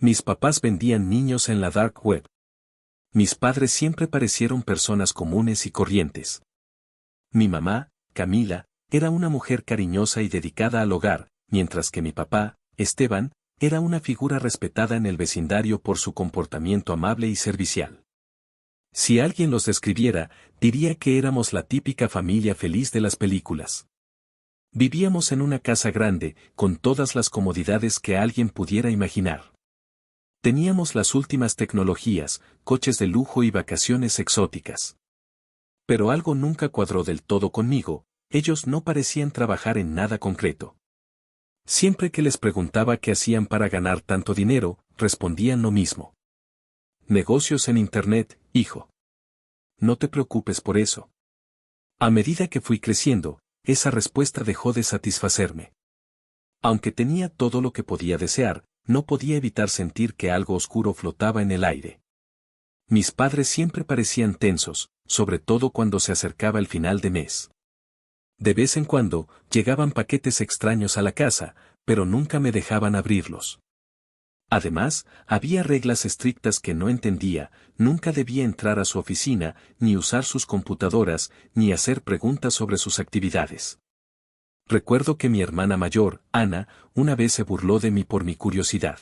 Mis papás vendían niños en la dark web. Mis padres siempre parecieron personas comunes y corrientes. Mi mamá, Camila, era una mujer cariñosa y dedicada al hogar, mientras que mi papá, Esteban, era una figura respetada en el vecindario por su comportamiento amable y servicial. Si alguien los describiera, diría que éramos la típica familia feliz de las películas. Vivíamos en una casa grande, con todas las comodidades que alguien pudiera imaginar. Teníamos las últimas tecnologías, coches de lujo y vacaciones exóticas. Pero algo nunca cuadró del todo conmigo, ellos no parecían trabajar en nada concreto. Siempre que les preguntaba qué hacían para ganar tanto dinero, respondían lo mismo. Negocios en Internet, hijo. No te preocupes por eso. A medida que fui creciendo, esa respuesta dejó de satisfacerme. Aunque tenía todo lo que podía desear, no podía evitar sentir que algo oscuro flotaba en el aire. Mis padres siempre parecían tensos, sobre todo cuando se acercaba el final de mes. De vez en cuando, llegaban paquetes extraños a la casa, pero nunca me dejaban abrirlos. Además, había reglas estrictas que no entendía, nunca debía entrar a su oficina, ni usar sus computadoras, ni hacer preguntas sobre sus actividades. Recuerdo que mi hermana mayor, Ana, una vez se burló de mí por mi curiosidad.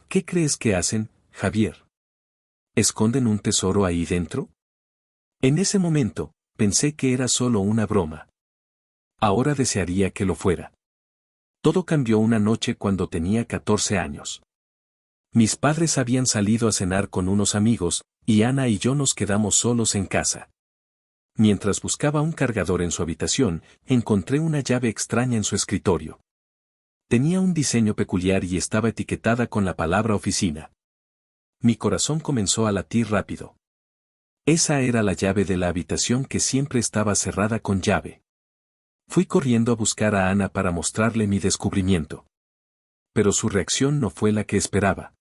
¿Qué crees que hacen, Javier? ¿Esconden un tesoro ahí dentro? En ese momento, pensé que era solo una broma. Ahora desearía que lo fuera. Todo cambió una noche cuando tenía 14 años. Mis padres habían salido a cenar con unos amigos, y Ana y yo nos quedamos solos en casa. Mientras buscaba un cargador en su habitación, encontré una llave extraña en su escritorio. Tenía un diseño peculiar y estaba etiquetada con la palabra oficina. Mi corazón comenzó a latir rápido. Esa era la llave de la habitación que siempre estaba cerrada con llave. Fui corriendo a buscar a Ana para mostrarle mi descubrimiento. Pero su reacción no fue la que esperaba.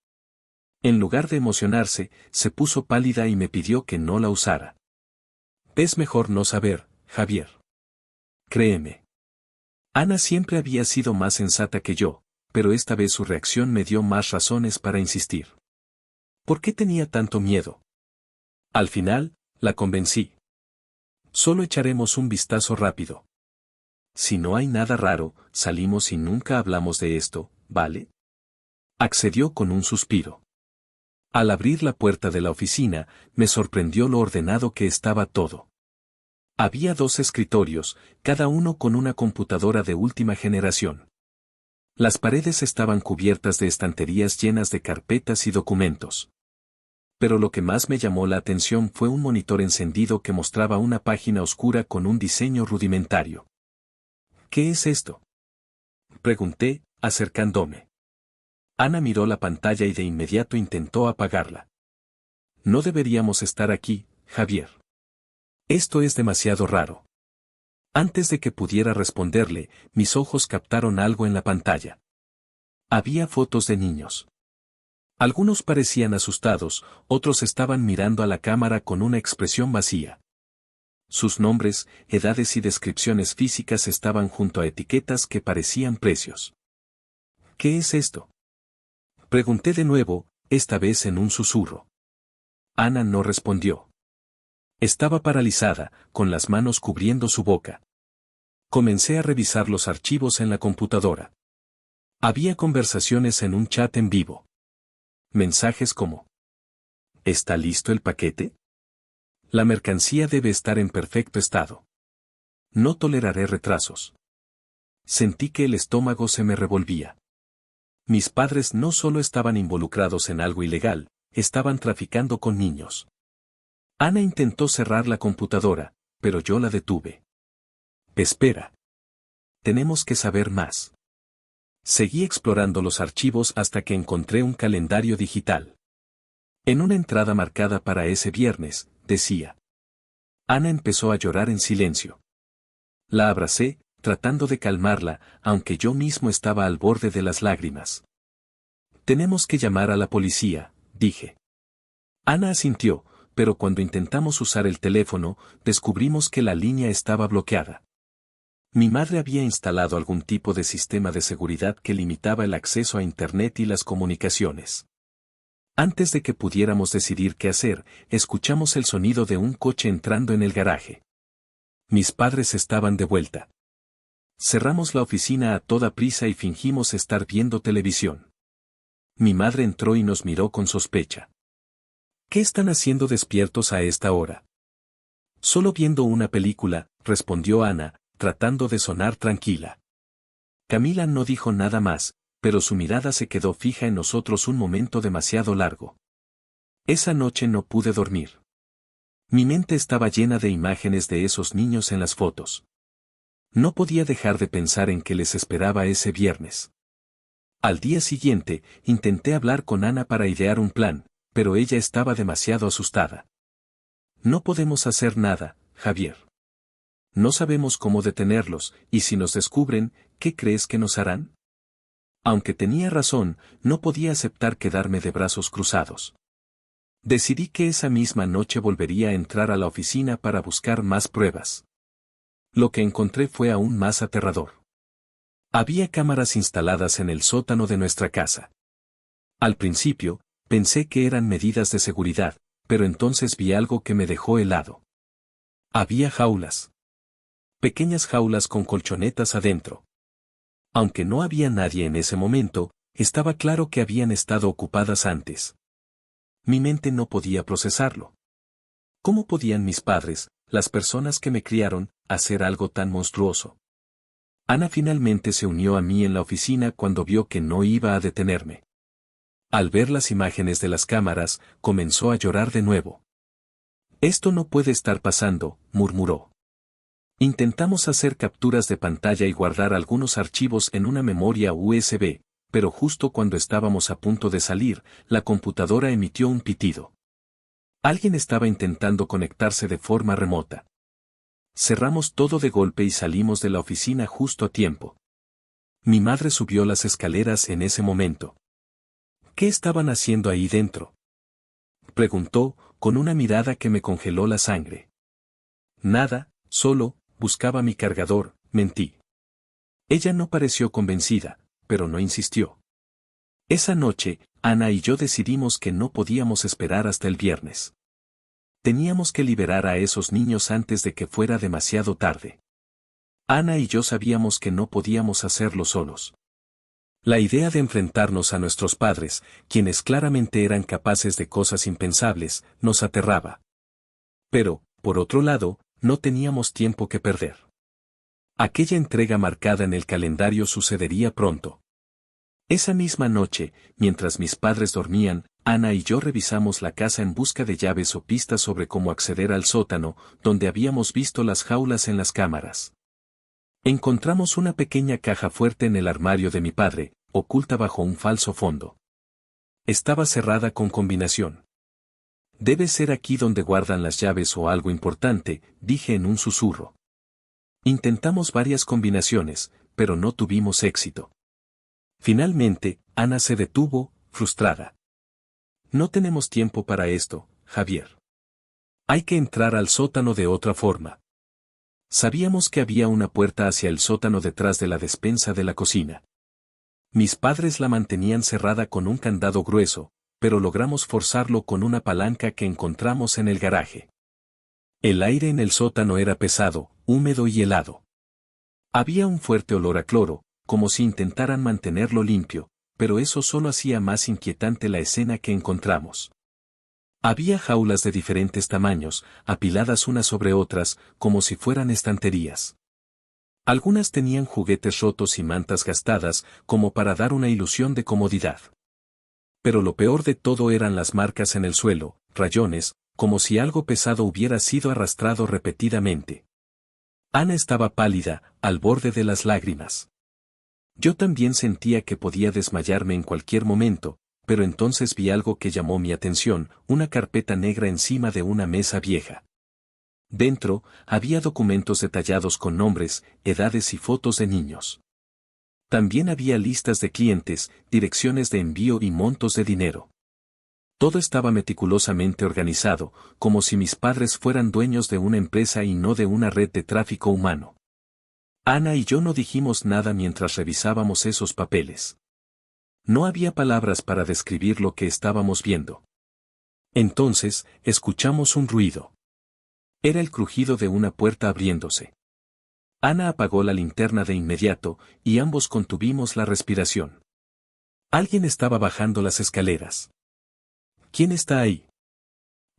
En lugar de emocionarse, se puso pálida y me pidió que no la usara. Es mejor no saber, Javier. Créeme. Ana siempre había sido más sensata que yo, pero esta vez su reacción me dio más razones para insistir. ¿Por qué tenía tanto miedo? Al final, la convencí. Solo echaremos un vistazo rápido. Si no hay nada raro, salimos y nunca hablamos de esto, ¿vale? Accedió con un suspiro. Al abrir la puerta de la oficina, me sorprendió lo ordenado que estaba todo. Había 2 escritorios, cada uno con una computadora de última generación. Las paredes estaban cubiertas de estanterías llenas de carpetas y documentos. Pero lo que más me llamó la atención fue un monitor encendido que mostraba una página oscura con un diseño rudimentario. ¿Qué es esto? Pregunté, acercándome. Ana miró la pantalla y de inmediato intentó apagarla. No deberíamos estar aquí, Javier. Esto es demasiado raro. Antes de que pudiera responderle, mis ojos captaron algo en la pantalla. Había fotos de niños. Algunos parecían asustados, otros estaban mirando a la cámara con una expresión vacía. Sus nombres, edades y descripciones físicas estaban junto a etiquetas que parecían precios. ¿Qué es esto? Pregunté de nuevo, esta vez en un susurro. Ana no respondió. Estaba paralizada, con las manos cubriendo su boca. Comencé a revisar los archivos en la computadora. Había conversaciones en un chat en vivo. Mensajes como: ¿está listo el paquete? La mercancía debe estar en perfecto estado. No toleraré retrasos. Sentí que el estómago se me revolvía. Mis padres no solo estaban involucrados en algo ilegal, estaban traficando con niños. Ana intentó cerrar la computadora, pero yo la detuve. Espera. Tenemos que saber más. Seguí explorando los archivos hasta que encontré un calendario digital. En una entrada marcada para ese viernes, decía. Ana empezó a llorar en silencio. La abracé, tratando de calmarla, aunque yo mismo estaba al borde de las lágrimas. Tenemos que llamar a la policía, dije. Ana asintió, pero cuando intentamos usar el teléfono, descubrimos que la línea estaba bloqueada. Mi madre había instalado algún tipo de sistema de seguridad que limitaba el acceso a Internet y las comunicaciones. Antes de que pudiéramos decidir qué hacer, escuchamos el sonido de un coche entrando en el garaje. Mis padres estaban de vuelta. Cerramos la oficina a toda prisa y fingimos estar viendo televisión. Mi madre entró y nos miró con sospecha. ¿Qué están haciendo despiertos a esta hora? Solo viendo una película, respondió Ana, tratando de sonar tranquila. Camila no dijo nada más, pero su mirada se quedó fija en nosotros un momento demasiado largo. Esa noche no pude dormir. Mi mente estaba llena de imágenes de esos niños en las fotos. No podía dejar de pensar en qué les esperaba ese viernes. Al día siguiente, intenté hablar con Ana para idear un plan, pero ella estaba demasiado asustada. No podemos hacer nada, Javier. No sabemos cómo detenerlos, y si nos descubren, ¿qué crees que nos harán? Aunque tenía razón, no podía aceptar quedarme de brazos cruzados. Decidí que esa misma noche volvería a entrar a la oficina para buscar más pruebas. Lo que encontré fue aún más aterrador. Había cámaras instaladas en el sótano de nuestra casa. Al principio, pensé que eran medidas de seguridad, pero entonces vi algo que me dejó helado. Había jaulas. Pequeñas jaulas con colchonetas adentro. Aunque no había nadie en ese momento, estaba claro que habían estado ocupadas antes. Mi mente no podía procesarlo. ¿Cómo podían mis padres, las personas que me criaron, hacer algo tan monstruoso? Ana finalmente se unió a mí en la oficina cuando vio que no iba a detenerme. Al ver las imágenes de las cámaras, comenzó a llorar de nuevo. Esto no puede estar pasando, murmuró. Intentamos hacer capturas de pantalla y guardar algunos archivos en una memoria USB, pero justo cuando estábamos a punto de salir, la computadora emitió un pitido. Alguien estaba intentando conectarse de forma remota. Cerramos todo de golpe y salimos de la oficina justo a tiempo. Mi madre subió las escaleras en ese momento. ¿Qué estaban haciendo ahí dentro?, preguntó, con una mirada que me congeló la sangre. Nada, solo buscaba mi cargador, mentí. Ella no pareció convencida, pero no insistió. Esa noche, Ana y yo decidimos que no podíamos esperar hasta el viernes. Teníamos que liberar a esos niños antes de que fuera demasiado tarde. Ana y yo sabíamos que no podíamos hacerlo solos. La idea de enfrentarnos a nuestros padres, quienes claramente eran capaces de cosas impensables, nos aterraba. Pero, por otro lado, no teníamos tiempo que perder. Aquella entrega marcada en el calendario sucedería pronto. Esa misma noche, mientras mis padres dormían, Ana y yo revisamos la casa en busca de llaves o pistas sobre cómo acceder al sótano, donde habíamos visto las jaulas en las cámaras. Encontramos una pequeña caja fuerte en el armario de mi padre, oculta bajo un falso fondo. Estaba cerrada con combinación. Debe ser aquí donde guardan las llaves o algo importante, dije en un susurro. Intentamos varias combinaciones, pero no tuvimos éxito. Finalmente, Ana se detuvo, frustrada. No tenemos tiempo para esto, Javier. Hay que entrar al sótano de otra forma. Sabíamos que había una puerta hacia el sótano detrás de la despensa de la cocina. Mis padres la mantenían cerrada con un candado grueso, pero logramos forzarlo con una palanca que encontramos en el garaje. El aire en el sótano era pesado, húmedo y helado. Había un fuerte olor a cloro, como si intentaran mantenerlo limpio, pero eso solo hacía más inquietante la escena que encontramos. Había jaulas de diferentes tamaños, apiladas unas sobre otras, como si fueran estanterías. Algunas tenían juguetes rotos y mantas gastadas, como para dar una ilusión de comodidad. Pero lo peor de todo eran las marcas en el suelo, rayones, como si algo pesado hubiera sido arrastrado repetidamente. Ana estaba pálida, al borde de las lágrimas. Yo también sentía que podía desmayarme en cualquier momento, pero entonces vi algo que llamó mi atención, una carpeta negra encima de una mesa vieja. Dentro, había documentos detallados con nombres, edades y fotos de niños. También había listas de clientes, direcciones de envío y montos de dinero. Todo estaba meticulosamente organizado, como si mis padres fueran dueños de una empresa y no de una red de tráfico humano. Ana y yo no dijimos nada mientras revisábamos esos papeles. No había palabras para describir lo que estábamos viendo. Entonces, escuchamos un ruido. Era el crujido de una puerta abriéndose. Ana apagó la linterna de inmediato, y ambos contuvimos la respiración. Alguien estaba bajando las escaleras. ¿Quién está ahí?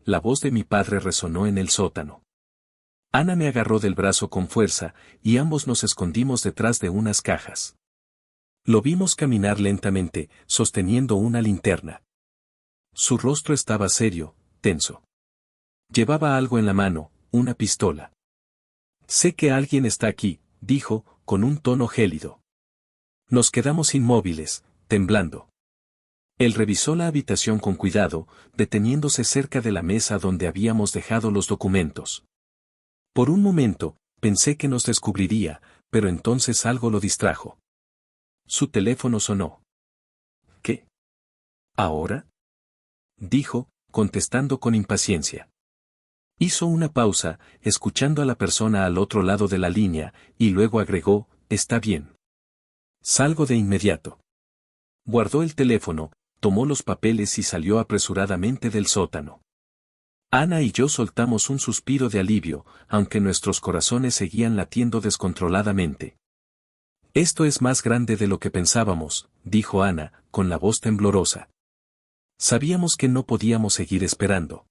La voz de mi padre resonó en el sótano. Ana me agarró del brazo con fuerza, y ambos nos escondimos detrás de unas cajas. Lo vimos caminar lentamente, sosteniendo una linterna. Su rostro estaba serio, tenso. Llevaba algo en la mano, una pistola. Sé que alguien está aquí, dijo, con un tono gélido. Nos quedamos inmóviles, temblando. Él revisó la habitación con cuidado, deteniéndose cerca de la mesa donde habíamos dejado los documentos. Por un momento, pensé que nos descubriría, pero entonces algo lo distrajo. Su teléfono sonó. ¿Qué? ¿Ahora? Dijo, contestando con impaciencia. Hizo una pausa, escuchando a la persona al otro lado de la línea, y luego agregó, está bien. Salgo de inmediato. Guardó el teléfono, tomó los papeles y salió apresuradamente del sótano. Ana y yo soltamos un suspiro de alivio, aunque nuestros corazones seguían latiendo descontroladamente. Esto es más grande de lo que pensábamos, dijo Ana, con la voz temblorosa. Sabíamos que no podíamos seguir esperando.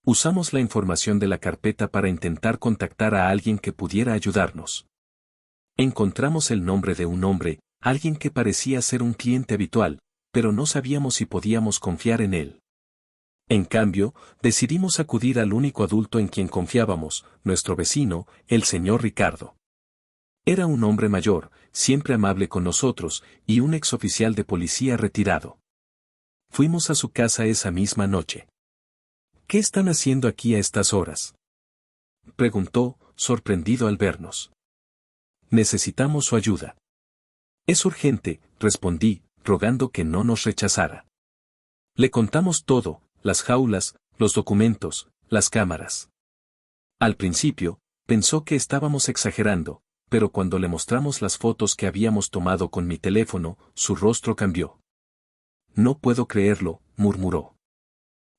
Usamos la información de la carpeta para intentar contactar a alguien que pudiera ayudarnos. Encontramos el nombre de un hombre, alguien que parecía ser un cliente habitual, pero no sabíamos si podíamos confiar en él. En cambio, decidimos acudir al único adulto en quien confiábamos, nuestro vecino, el señor Ricardo. Era un hombre mayor, siempre amable con nosotros, y un exoficial de policía retirado. Fuimos a su casa esa misma noche. ¿Qué están haciendo aquí a estas horas?, preguntó, sorprendido al vernos. Necesitamos su ayuda. Es urgente, respondí, rogando que no nos rechazara. Le contamos todo, las jaulas, los documentos, las cámaras. Al principio, pensó que estábamos exagerando, pero cuando le mostramos las fotos que habíamos tomado con mi teléfono, su rostro cambió. No puedo creerlo, murmuró.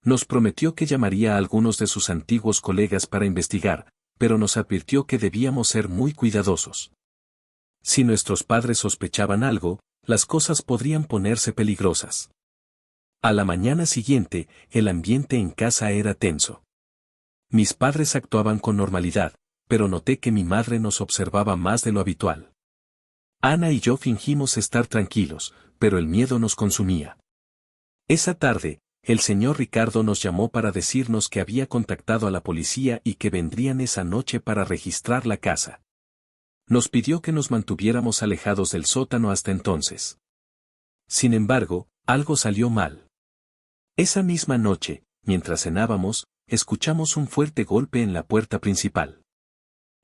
Nos prometió que llamaría a algunos de sus antiguos colegas para investigar, pero nos advirtió que debíamos ser muy cuidadosos. Si nuestros padres sospechaban algo, las cosas podrían ponerse peligrosas. A la mañana siguiente, el ambiente en casa era tenso. Mis padres actuaban con normalidad, pero noté que mi madre nos observaba más de lo habitual. Ana y yo fingimos estar tranquilos, pero el miedo nos consumía. Esa tarde, el señor Ricardo nos llamó para decirnos que había contactado a la policía y que vendrían esa noche para registrar la casa. Nos pidió que nos mantuviéramos alejados del sótano hasta entonces. Sin embargo, algo salió mal. Esa misma noche, mientras cenábamos, escuchamos un fuerte golpe en la puerta principal.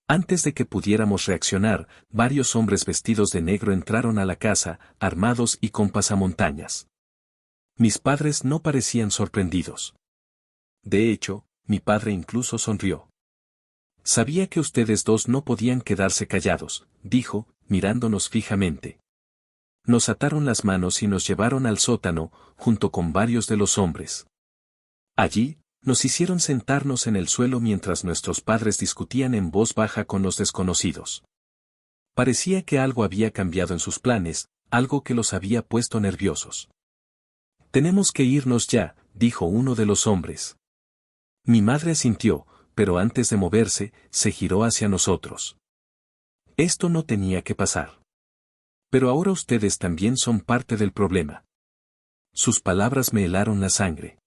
Antes de que pudiéramos reaccionar, varios hombres vestidos de negro entraron a la casa, armados y con pasamontañas. Mis padres no parecían sorprendidos. De hecho, mi padre incluso sonrió. Sabía que ustedes dos no podían quedarse callados, dijo, mirándonos fijamente. Nos ataron las manos y nos llevaron al sótano, junto con varios de los hombres. Allí, nos hicieron sentarnos en el suelo mientras nuestros padres discutían en voz baja con los desconocidos. Parecía que algo había cambiado en sus planes, algo que los había puesto nerviosos. Tenemos que irnos ya, dijo uno de los hombres. Mi madre asintió, pero antes de moverse, se giró hacia nosotros. Esto no tenía que pasar. Pero ahora ustedes también son parte del problema. Sus palabras me helaron la sangre.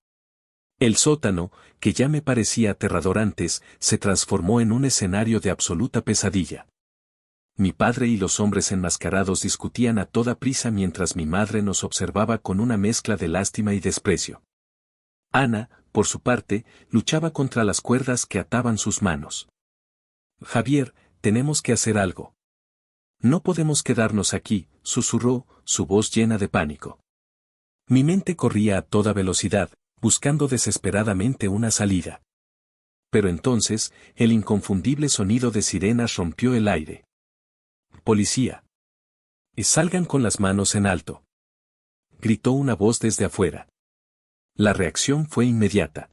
El sótano, que ya me parecía aterrador antes, se transformó en un escenario de absoluta pesadilla. Mi padre y los hombres enmascarados discutían a toda prisa mientras mi madre nos observaba con una mezcla de lástima y desprecio. Ana, por su parte, luchaba contra las cuerdas que ataban sus manos. Javier, tenemos que hacer algo. No podemos quedarnos aquí, susurró, su voz llena de pánico. Mi mente corría a toda velocidad, buscando desesperadamente una salida. Pero entonces, el inconfundible sonido de sirenas rompió el aire. Policía. Salgan con las manos en alto. Gritó una voz desde afuera. La reacción fue inmediata.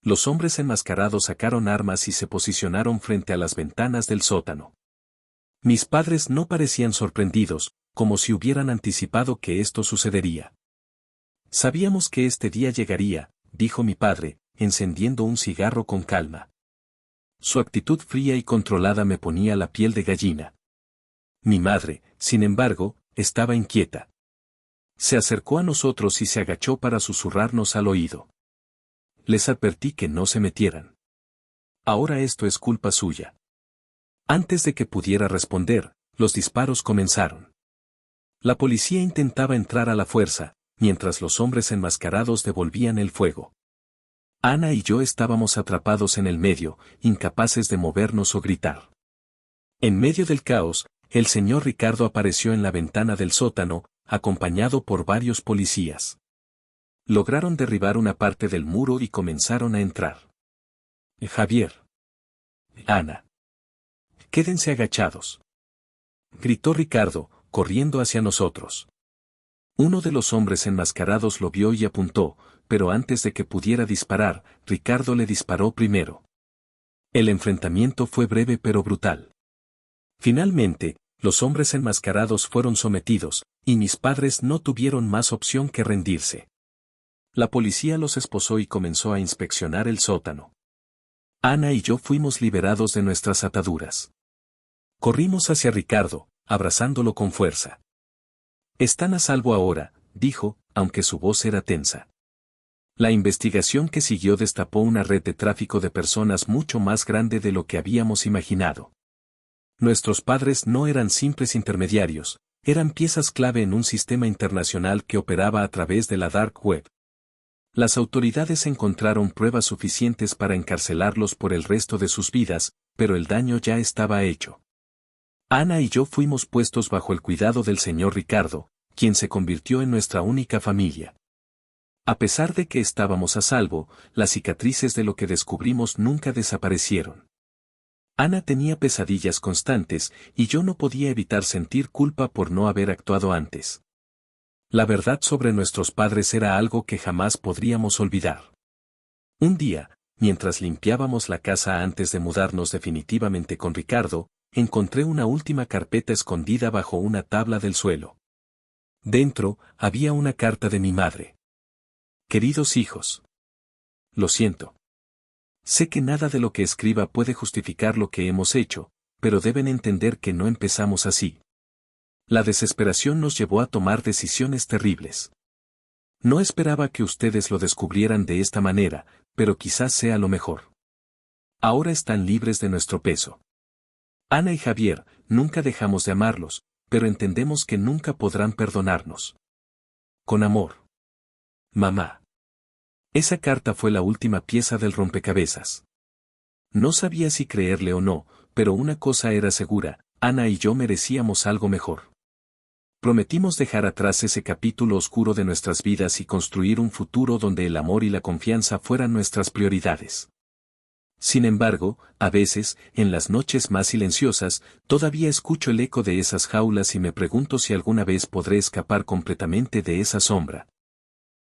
Los hombres enmascarados sacaron armas y se posicionaron frente a las ventanas del sótano. Mis padres no parecían sorprendidos, como si hubieran anticipado que esto sucedería. Sabíamos que este día llegaría, dijo mi padre, encendiendo un cigarro con calma. Su actitud fría y controlada me ponía la piel de gallina. Mi madre, sin embargo, estaba inquieta. Se acercó a nosotros y se agachó para susurrarnos al oído. Les advertí que no se metieran. Ahora esto es culpa suya. Antes de que pudiera responder, los disparos comenzaron. La policía intentaba entrar a la fuerza, mientras los hombres enmascarados devolvían el fuego. Ana y yo estábamos atrapados en el medio, incapaces de movernos o gritar. En medio del caos, el señor Ricardo apareció en la ventana del sótano, acompañado por varios policías. Lograron derribar una parte del muro y comenzaron a entrar. Javier. Ana. Quédense agachados. Gritó Ricardo, corriendo hacia nosotros. Uno de los hombres enmascarados lo vio y apuntó, pero antes de que pudiera disparar, Ricardo le disparó primero. El enfrentamiento fue breve pero brutal. Finalmente, los hombres enmascarados fueron sometidos, y mis padres no tuvieron más opción que rendirse. La policía los esposó y comenzó a inspeccionar el sótano. Ana y yo fuimos liberados de nuestras ataduras. Corrimos hacia Ricardo, abrazándolo con fuerza. Están a salvo ahora, dijo, aunque su voz era tensa. La investigación que siguió destapó una red de tráfico de personas mucho más grande de lo que habíamos imaginado. Nuestros padres no eran simples intermediarios, eran piezas clave en un sistema internacional que operaba a través de la Dark Web. Las autoridades encontraron pruebas suficientes para encarcelarlos por el resto de sus vidas, pero el daño ya estaba hecho. Ana y yo fuimos puestos bajo el cuidado del señor Ricardo, quien se convirtió en nuestra única familia. A pesar de que estábamos a salvo, las cicatrices de lo que descubrimos nunca desaparecieron. Ana tenía pesadillas constantes, y yo no podía evitar sentir culpa por no haber actuado antes. La verdad sobre nuestros padres era algo que jamás podríamos olvidar. Un día, mientras limpiábamos la casa antes de mudarnos definitivamente con Ricardo, encontré una última carpeta escondida bajo una tabla del suelo. Dentro, había una carta de mi madre. Queridos hijos. Lo siento. Sé que nada de lo que escriba puede justificar lo que hemos hecho, pero deben entender que no empezamos así. La desesperación nos llevó a tomar decisiones terribles. No esperaba que ustedes lo descubrieran de esta manera, pero quizás sea lo mejor. Ahora están libres de nuestro peso. Ana y Javier, nunca dejamos de amarlos, pero entendemos que nunca podrán perdonarnos. Con amor. Mamá. Esa carta fue la última pieza del rompecabezas. No sabía si creerle o no, pero una cosa era segura, Ana y yo merecíamos algo mejor. Prometimos dejar atrás ese capítulo oscuro de nuestras vidas y construir un futuro donde el amor y la confianza fueran nuestras prioridades. Sin embargo, a veces, en las noches más silenciosas, todavía escucho el eco de esas jaulas y me pregunto si alguna vez podré escapar completamente de esa sombra.